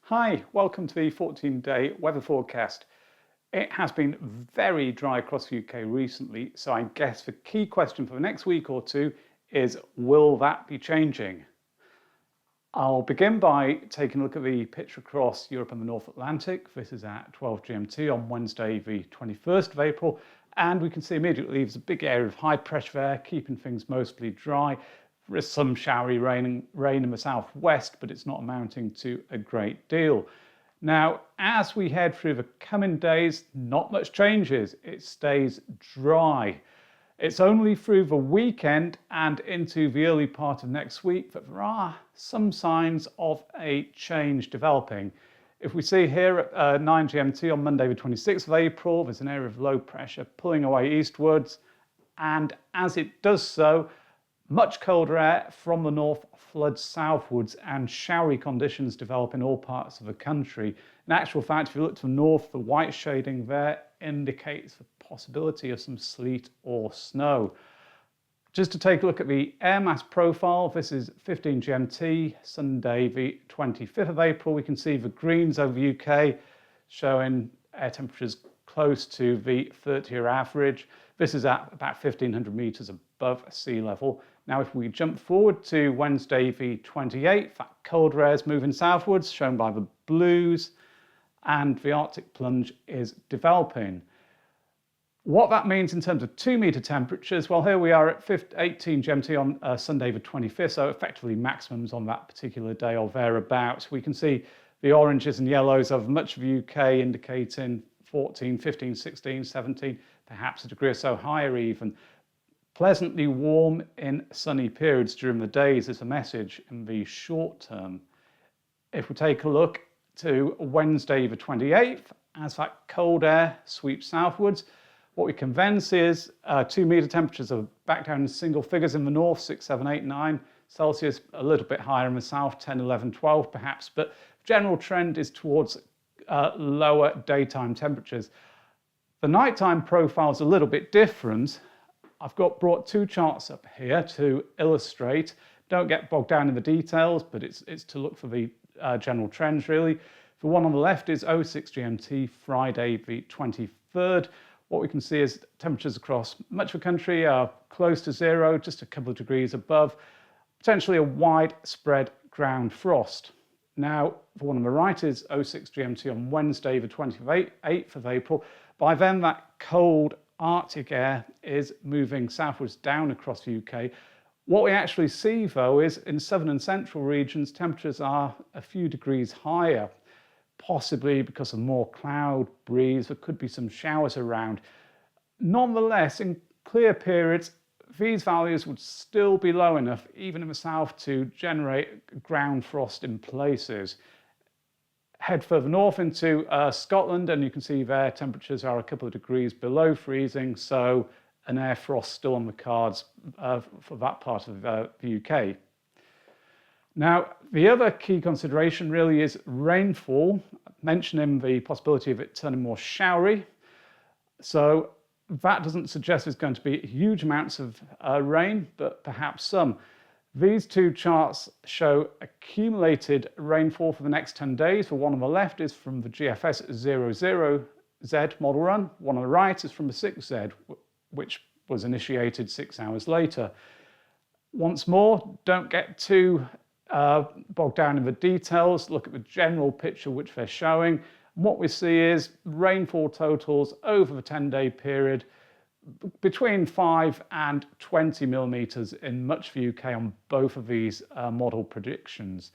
Hi, welcome to the 14-day weather forecast. It has been very dry across the UK recently, so I guess the key question for the next week or two is, will that be changing? I'll begin by taking a look at the picture across Europe and the North Atlantic. This is at 12 GMT on Wednesday, the 21st of April, and we can see immediately there's a big area of high pressure there, keeping things mostly dry. There is some showery rain in the southwest, but it's not amounting to a great deal. Now, as we head through the coming days, not much changes. It stays dry. It's only through the weekend and into the early part of next week that there are some signs of a change developing. If we see here at 9 GMT on Monday, the 26th of April, there's an area of low pressure pulling away eastwards. And as it does so, much colder air from the north floods southwards and showery conditions develop in all parts of the country. In actual fact, if you look to the north, the white shading there indicates the possibility of some sleet or snow. Just to take a look at the air mass profile, this is 15 GMT, Sunday the 25th of April. We can see the greens over the UK showing air temperatures close to the 30-year average. This is at about 1,500 metres above sea level. Now, if we jump forward to Wednesday the 28th, that colder air is moving southwards, shown by the blues, and the Arctic plunge is developing. What that means in terms of 2 metre temperatures, well, here we are at 18 GMT on Sunday the 25th, so effectively maximums on that particular day or thereabouts. We can see the oranges and yellows of much of the UK indicating 14, 15, 16, 17, perhaps a degree or so higher even. Pleasantly warm in sunny periods during the days is a message in the short term. If we take a look to Wednesday the 28th, as that cold air sweeps southwards, what we can then see is 2 metre temperatures are back down in single figures in the north, 6, 7, 8, 9 Celsius, a little bit higher in the south, 10, 11, 12 perhaps, but general trend is towards lower daytime temperatures. The nighttime profile is a little bit different. I've brought 2 charts up here to illustrate. Don't get bogged down in the details, but it's to look for the general trends really. The one on the left is 06 GMT, Friday the 23rd. What we can see is temperatures across much of the country are close to zero, just a couple of degrees above, potentially a widespread ground frost. Now, the one on the right is 06 GMT on Wednesday the 28th of April. By then, that cold Arctic air is moving southwards down across the UK. What we actually see, though, is in southern and central regions, temperatures are a few degrees higher, possibly because of more cloud, breeze. There could be some showers around. Nonetheless, in clear periods, these values would still be low enough, even in the south, to generate ground frost in places. Head further north into Scotland, and you can see there temperatures are a couple of degrees below freezing, so an air frost still on the cards for that part of the UK. Now, the other key consideration really is rainfall, mentioning the possibility of it turning more showery. So that doesn't suggest there's going to be huge amounts of rain, but perhaps some. These 2 charts show accumulated rainfall for the next 10 days. The one on the left is from the GFS 00Z model run. One on the right is from the 6Z, which was initiated 6 hours later. Once more, don't get too bogged down in the details. Look at the general picture which they're showing. And what we see is rainfall totals over the 10-day period between 5 and 20 millimetres in much of the UK on both of these model predictions.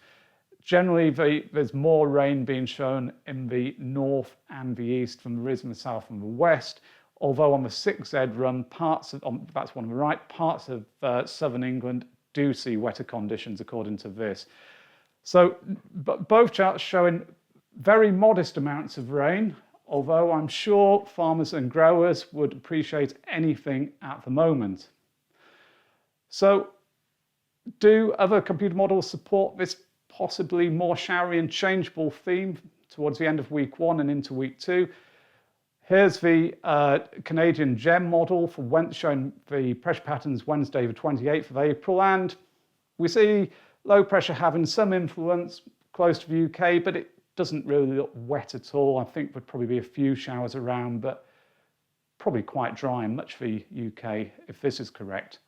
Generally, there's more rain being shown in the north and the east than there is in the south and the west, although on the 6Z run, that's one on the right, parts of southern England do see wetter conditions according to this. So both charts showing very modest amounts of rain, although I'm sure farmers and growers would appreciate anything at the moment. So, do other computer models support this possibly more showery and changeable theme towards the end of week 1 and into week 2? Here's the Canadian GEM model for showing the pressure patterns Wednesday the 28th of April, and we see low pressure having some influence close to the UK, but it doesn't really look wet at all. I think there'd probably be a few showers around, but probably quite dry and much for the UK if this is correct.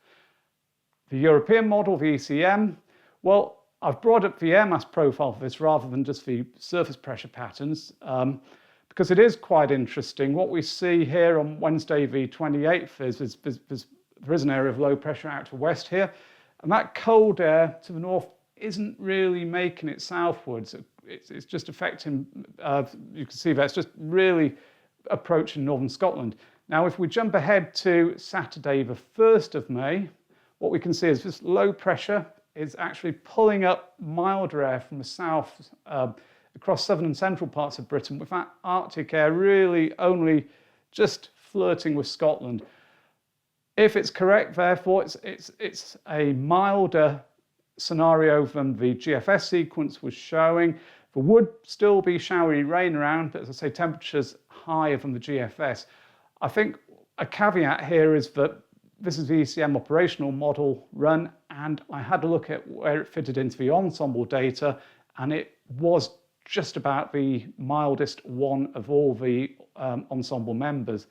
The European model, the ECM, well, I've brought up the air mass profile for this rather than just the surface pressure patterns because it is quite interesting. What we see here on Wednesday the 28th is there is an area of low pressure out to west here, and that cold air to the north isn't really making it southwards. It's just affecting, you can see that it's just really approaching northern Scotland. Now, if we jump ahead to Saturday, the 1st of May, what we can see is this low pressure is actually pulling up milder air from the south across southern and central parts of Britain, with that Arctic air really only just flirting with Scotland. If it's correct, therefore, it's a milder scenario than the GFS sequence was showing. There would still be showery rain around, but as I say, temperatures higher than the GFS. I think a caveat here is that this is the ECM operational model run, and I had a look at where it fitted into the Ensemble data, and it was just about the mildest one of all the Ensemble members.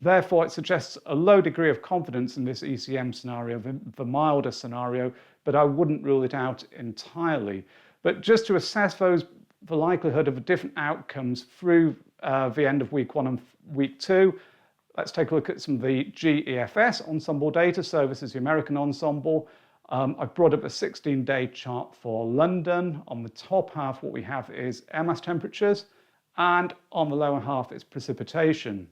Therefore, it suggests a low degree of confidence in this ECM scenario, the milder scenario, but I wouldn't rule it out entirely. But just to assess the likelihood of different outcomes through the end of week 1 and week 2, let's take a look at some of the GEFS ensemble data. So this is the American ensemble. I've brought up a 16-day chart for London. On the top half, what we have is air mass temperatures, and on the lower half is precipitation.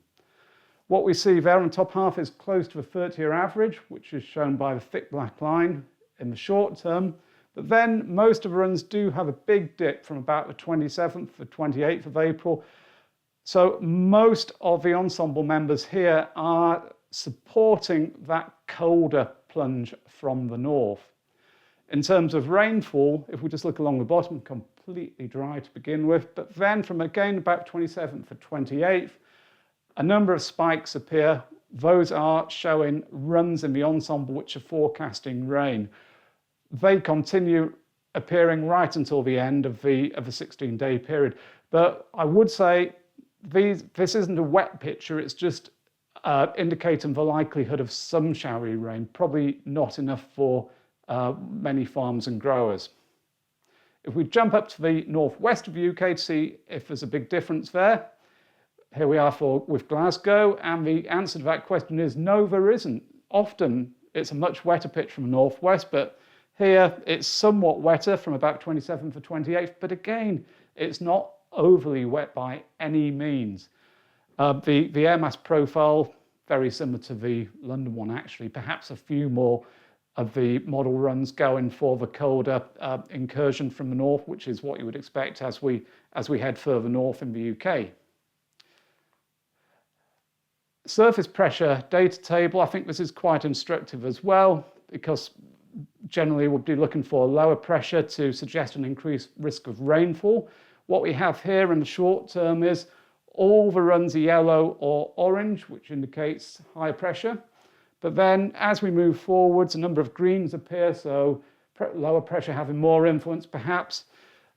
What we see there on the top half is close to a 30-year average, which is shown by the thick black line in the short term. But then most of the runs do have a big dip from about the 27th to 28th of April. So most of the ensemble members here are supporting that colder plunge from the north. In terms of rainfall, if we just look along the bottom, completely dry to begin with, but then from again about 27th to 28th, a number of spikes appear. Those are showing runs in the ensemble which are forecasting rain. They continue appearing right until the end of the 16-day period. But I would say this isn't a wet picture, it's just indicating the likelihood of some showery rain, probably not enough for many farms and growers. If we jump up to the northwest of the UK to see if there's a big difference there, here we are with Glasgow, and the answer to that question is no, there isn't. Often it's a much wetter pitch from the northwest, but here it's somewhat wetter from about 27th to 28th, but again, it's not overly wet by any means. The air mass profile, very similar to the London one actually, perhaps a few more of the model runs going for the colder incursion from the north, which is what you would expect as we head further north in the UK. Surface pressure data table, I think this is quite instructive as well, because generally we'll be looking for lower pressure to suggest an increased risk of rainfall. What we have here in the short term is all the runs are yellow or orange, which indicates higher pressure. But then as we move forwards, a number of greens appear, so lower pressure having more influence perhaps.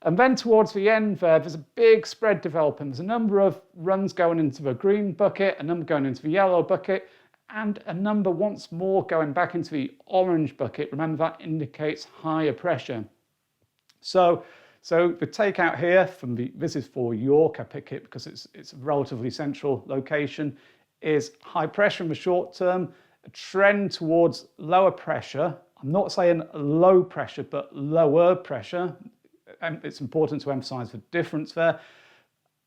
And then towards the end there's a big spread developing. There's a number of runs going into the green bucket, a number going into the yellow bucket, and a number once more going back into the orange bucket. Remember, that indicates higher pressure. So the takeout here from this is for York, I pick it because it's a relatively central location, is high pressure in the short term, a trend towards lower pressure. I'm not saying low pressure, but lower pressure. And it's important to emphasize the difference there.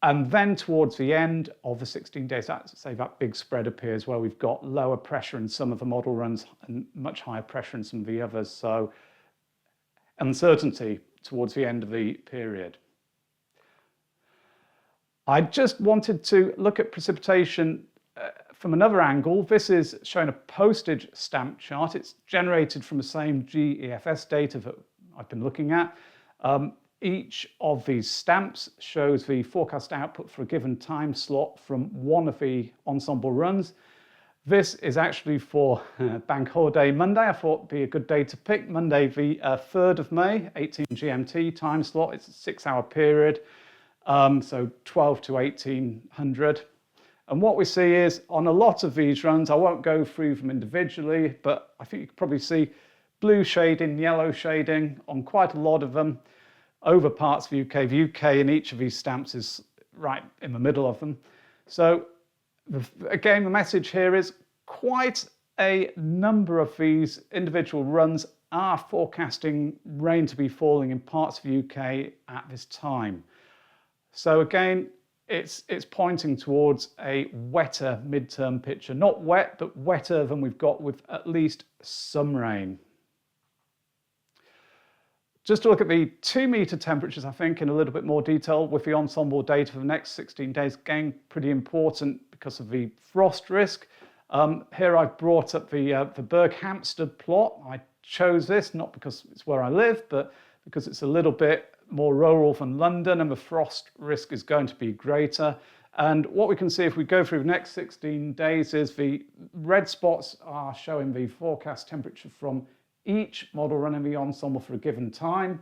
And then towards the end of the 16 days, that big spread appears where we've got lower pressure in some of the model runs and much higher pressure in some of the others. So uncertainty towards the end of the period. I just wanted to look at precipitation from another angle. This is showing a postage stamp chart. It's generated from the same GEFS data that I've been looking at. Each of these stamps shows the forecast output for a given time slot from one of the ensemble runs. This is actually for Bank Holiday Monday. I thought it'd be a good day to pick. Monday the 3rd of May, 18 GMT time slot. It's a 6-hour period, so 12 to 1800. And what we see is on a lot of these runs, I won't go through them individually, but I think you can probably see blue shading, yellow shading on quite a lot of them over parts of the UK. The UK in each of these stamps is right in the middle of them. So again, the message here is quite a number of these individual runs are forecasting rain to be falling in parts of the UK at this time. So again, it's pointing towards a wetter midterm picture. Not wet, but wetter than we've got with at least some rain. Just to look at the 2-meter temperatures, I think, in a little bit more detail with the Ensemble data for the next 16 days. Again, pretty important because of the frost risk. Here I've brought up the Berkhamsted plot. I chose this not because it's where I live, but because it's a little bit more rural than London and the frost risk is going to be greater. And what we can see if we go through the next 16 days is the red spots are showing the forecast temperature from each model running the Ensemble for a given time.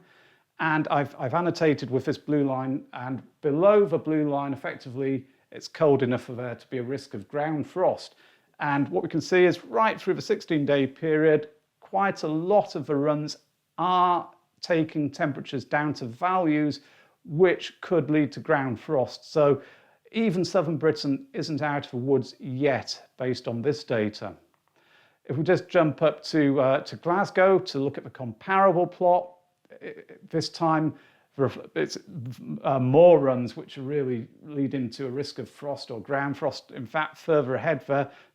And I've annotated with this blue line, and below the blue line, effectively, it's cold enough for there to be a risk of ground frost. And what we can see is right through the 16-day period, quite a lot of the runs are taking temperatures down to values which could lead to ground frost. So even southern Britain isn't out of the woods yet based on this data. If we just jump up to Glasgow to look at the comparable plot, this time it's more runs which are really leading to a risk of frost or ground frost. In fact, further ahead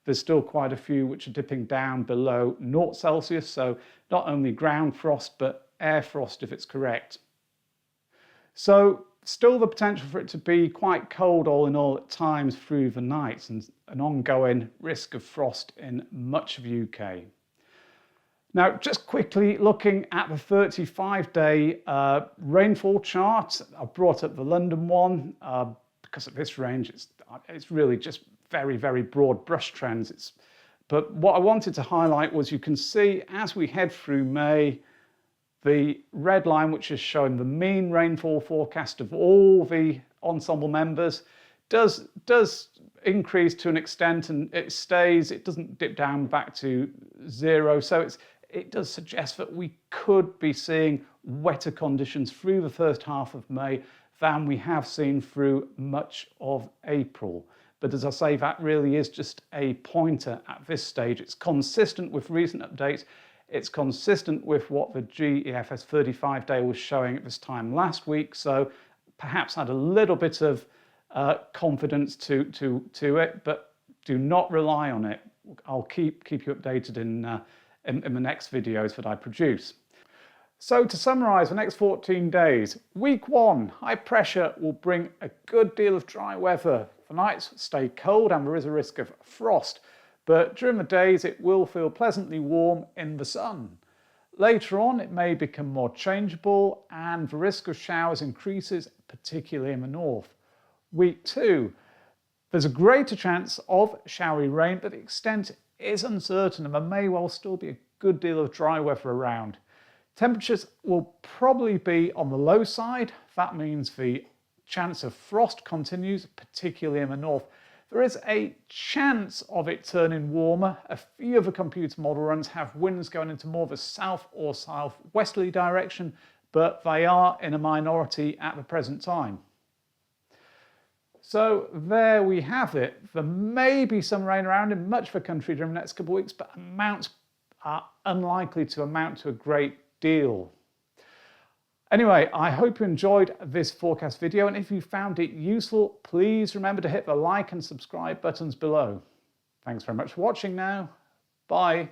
there's still quite a few which are dipping down below 0 Celsius. So not only ground frost, but air frost if it's correct. So still the potential for it to be quite cold all in all at times through the nights, and an ongoing risk of frost in much of the UK. Now, just quickly looking at the 35-day rainfall chart, I've brought up the London one because at this range it's really just very, very broad brush trends. But what I wanted to highlight was you can see as we head through May, the red line, which is showing the mean rainfall forecast of all the Ensemble members, does increase to an extent, and it stays. It doesn't dip down back to 0. So it does suggest that we could be seeing wetter conditions through the first half of May than we have seen through much of April. But as I say, that really is just a pointer at this stage. It's consistent with recent updates. It's consistent with what the GEFS 35-day was showing at this time last week. So perhaps add a little bit of confidence to it, but do not rely on it. I'll keep you updated in the next videos that I produce. So to summarise the next 14 days, week 1, high pressure will bring a good deal of dry weather. The nights stay cold and there is a risk of frost, but during the days it will feel pleasantly warm in the sun. Later on it may become more changeable and the risk of showers increases, particularly in the north. Week 2, there's a greater chance of showery rain, but the extent is uncertain and there may well still be a good deal of dry weather around. Temperatures will probably be on the low side. That means the chance of frost continues, particularly in the north. There is a chance of it turning warmer. A few of the computer model runs have winds going into more of a south or southwesterly direction, but they are in a minority at the present time. So there we have it. There may be some rain around in much of the country during the next couple of weeks, but amounts are unlikely to amount to a great deal. Anyway, I hope you enjoyed this forecast video, and if you found it useful, please remember to hit the like and subscribe buttons below. Thanks very much for watching now. Bye.